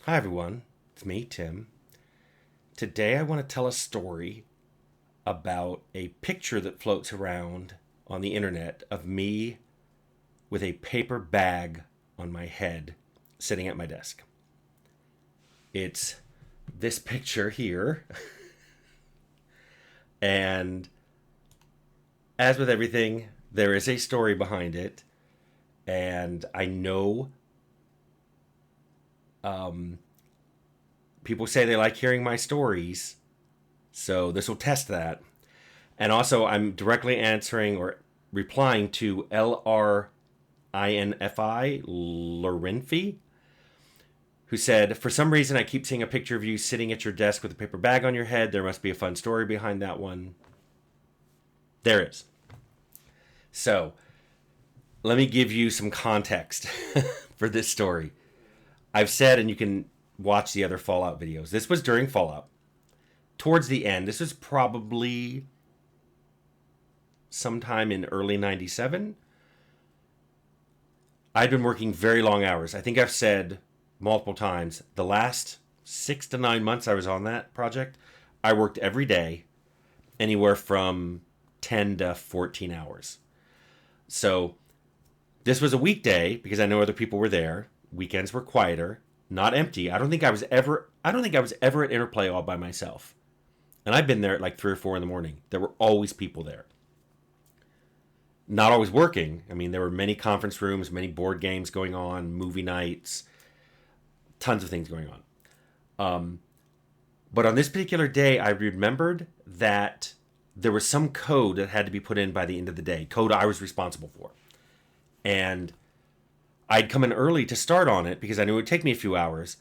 Hi, everyone. It's me, Tim. Today, I want to tell a story about a picture that floats around on the internet of me with a paper bag on my head sitting at my desk. It's this picture here. And as with everything, there is a story behind it. And I know people say they like hearing my stories. So this will test that. And also, I'm directly answering or replying to LRINFI, who said, "For some reason, I keep seeing a picture of you sitting at your desk with a paper bag on your head. There must be a fun story behind that one." There is. So, let me give you some context for this story. I've said, and you can watch the other Fallout videos, this was during Fallout. Towards the end, this was probably sometime in early 97. I'd been working very long hours. I think I've said multiple times, the last 6 to 9 months I was on that project, I worked every day, anywhere from 10 to 14 hours. So this was a weekday because I know other people were there. Weekends were quieter, not empty. I don't think I was ever at Interplay all by myself. And I've been there at like 3 or 4 in the morning. There were always people there. Not always working. I mean, there were many conference rooms, many board games going on, movie nights, tons of things going on. But on this particular day, I remembered that there was some code that had to be put in by the end of the day, code I was responsible for. And I'd come in early to start on it because I knew it would take me a few hours.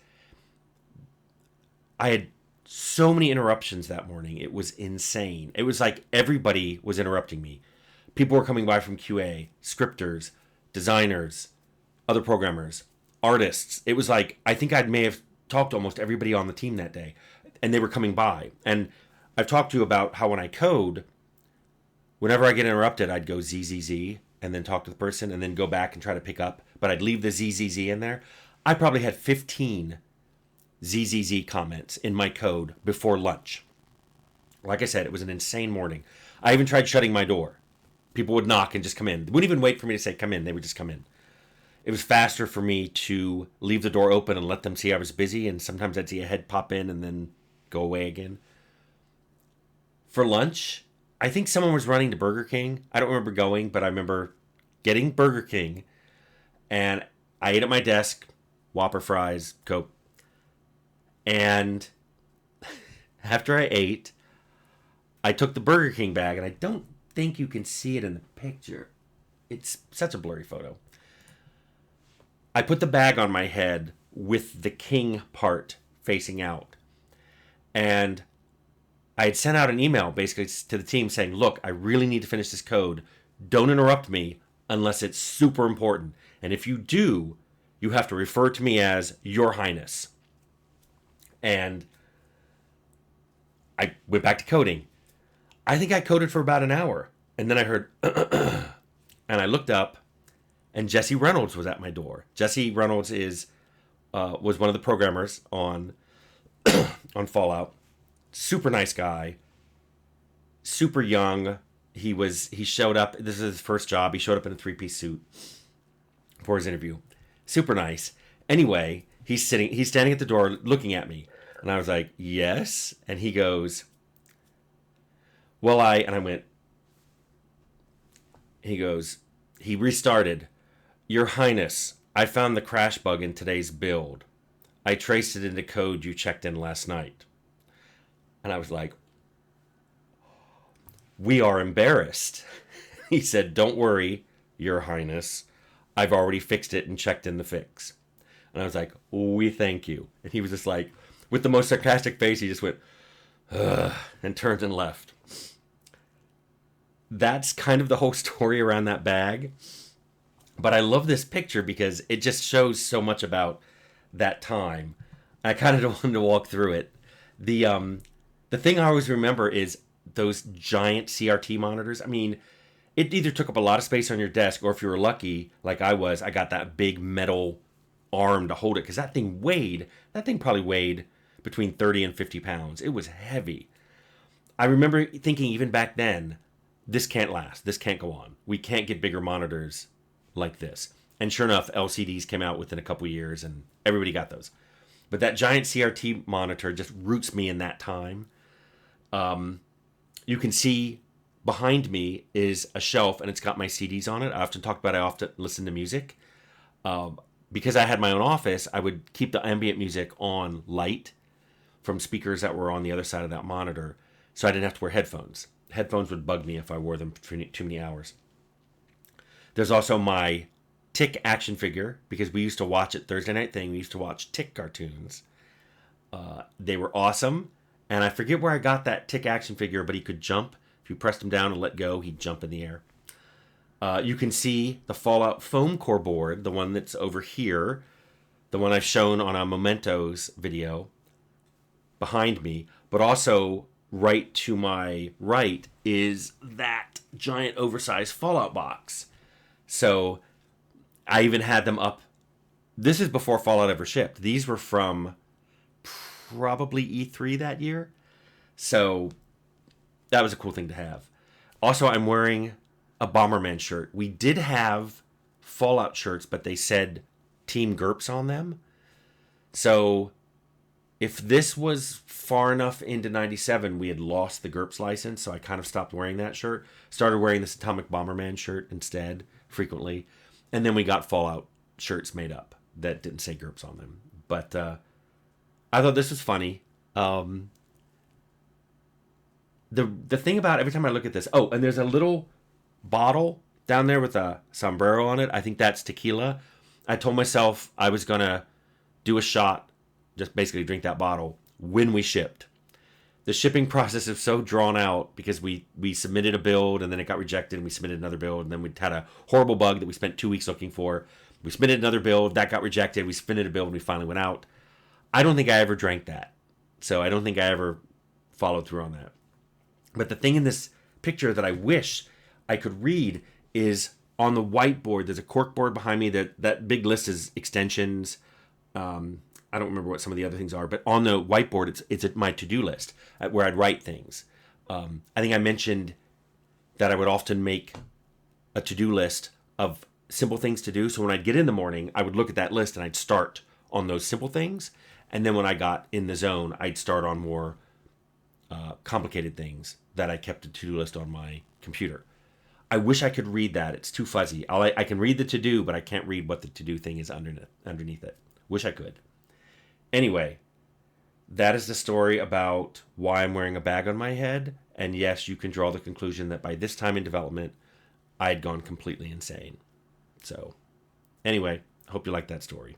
I had so many interruptions that morning. It was insane. It was like everybody was interrupting me. People were coming by from QA, scripters, designers, other programmers, artists. It was like, I think I may have talked to almost everybody on the team that day, and they were coming by. And I've talked to you about how when I code, whenever I get interrupted, I'd go ZZZ and then talk to the person and then go back and try to pick up. But I'd leave the ZZZ in there. I probably had 15 ZZZ comments in my code before lunch. Like I said, it was an insane morning. I even tried shutting my door. People would knock and just come in. They wouldn't even wait for me to say come in. They would just come in. It was faster for me to leave the door open and let them see I was busy. And sometimes I'd see a head pop in and then go away again. For lunch, I think someone was running to Burger King. I don't remember going, but I remember getting Burger King. And I ate at my desk, Whopper fries, Coke. And after I ate, I took the Burger King bag, and I don't think you can see it in the picture. It's such a blurry photo. I put the bag on my head with the king part facing out. And I had sent out an email basically to the team saying, look, I really need to finish this code. Don't interrupt me unless it's super important. And if you do, you have to refer to me as Your Highness. And I went back to coding. I think I coded for about an hour. And then I heard, and I looked up, and Jesse Reynolds was at my door. Jesse Reynolds was one of the programmers on on Fallout. Super nice guy. Super young. He showed up. This is his first job. He showed up in a 3-piece suit for his interview. Super nice. Anyway, he's standing at the door looking at me. And I was like, yes. And he goes, well, and I went, he restarted. Your Highness, I found the crash bug in today's build. I traced it into code you checked in last night. And I was like, we are embarrassed. He said, don't worry, Your Highness. I've already fixed it and checked in the fix. And I was like, we thank you. And he was just like, with the most sarcastic face, he just went, ugh, and turned and left. That's kind of the whole story around that bag. But I love this picture because it just shows so much about that time. I kind of wanted to walk through it. The thing I always remember is those giant CRT monitors. I mean, it either took up a lot of space on your desk, or if you were lucky, like I was, I got that big metal arm to hold it because that thing probably weighed between 30 and 50 pounds. It was heavy. I remember thinking even back then, this can't last. This can't go on. We can't get bigger monitors like this. And sure enough, LCDs came out within a couple years and everybody got those. But that giant CRT monitor just roots me in that time. You can see behind me is a shelf and it's got my CDs on it. I often listen to music. Because I had my own office, I would keep the ambient music on light from speakers that were on the other side of that monitor, so I didn't have to wear headphones. Headphones would bug me if I wore them for too many hours. There's also my Tick action figure, because we used to watch it Thursday night thing. We used to watch Tick cartoons. They were awesome, and I forget where I got that Tick action figure, but he could jump. If you pressed him down and let go, he'd jump in the air. You can see the Fallout foam core board, the one that's over here, the one I've shown on a Mementos video behind me, but also right to my right is that giant oversized Fallout box. So I even had them up. This is before Fallout ever shipped. These were from probably E3 that year. So that was a cool thing to have. Also, I'm wearing a Bomberman shirt. We did have Fallout shirts, but they said Team GURPS on them. So if this was far enough into 97, we had lost the GURPS license, so I kind of stopped wearing that shirt. Started wearing this Atomic Bomberman shirt instead, frequently. And then we got Fallout shirts made up that didn't say GURPS on them. But I thought this was funny. The thing about every time I look at this... Oh, and there's a little bottle down there with a sombrero on it. I think that's tequila. I told myself I was going to do a shot, just basically drink that bottle, when we shipped. The shipping process is so drawn out because we submitted a build and then it got rejected and we submitted another build and then we had a horrible bug that we spent 2 weeks looking for. We submitted another build, that got rejected. We submitted a build and we finally went out. I don't think I ever drank that. So I don't think I ever followed through on that. But the thing in this picture that I wish I could read is on the whiteboard. There's a cork board behind me. That big list is extensions. I don't remember what some of the other things are, but on the whiteboard, it's my to-do list where I'd write things. I think I mentioned that I would often make a to-do list of simple things to do. So when I'd get in the morning, I would look at that list and I'd start on those simple things. And then when I got in the zone, I'd start on more complicated things that I kept a to-do list on my computer. I wish I could read that. It's too fuzzy. I can read the to-do, but I can't read what the to-do thing is underneath it. Wish I could. Anyway, that is the story about why I'm wearing a bag on my head. And yes, you can draw the conclusion that by this time in development, I had gone completely insane. So, anyway, hope you like that story.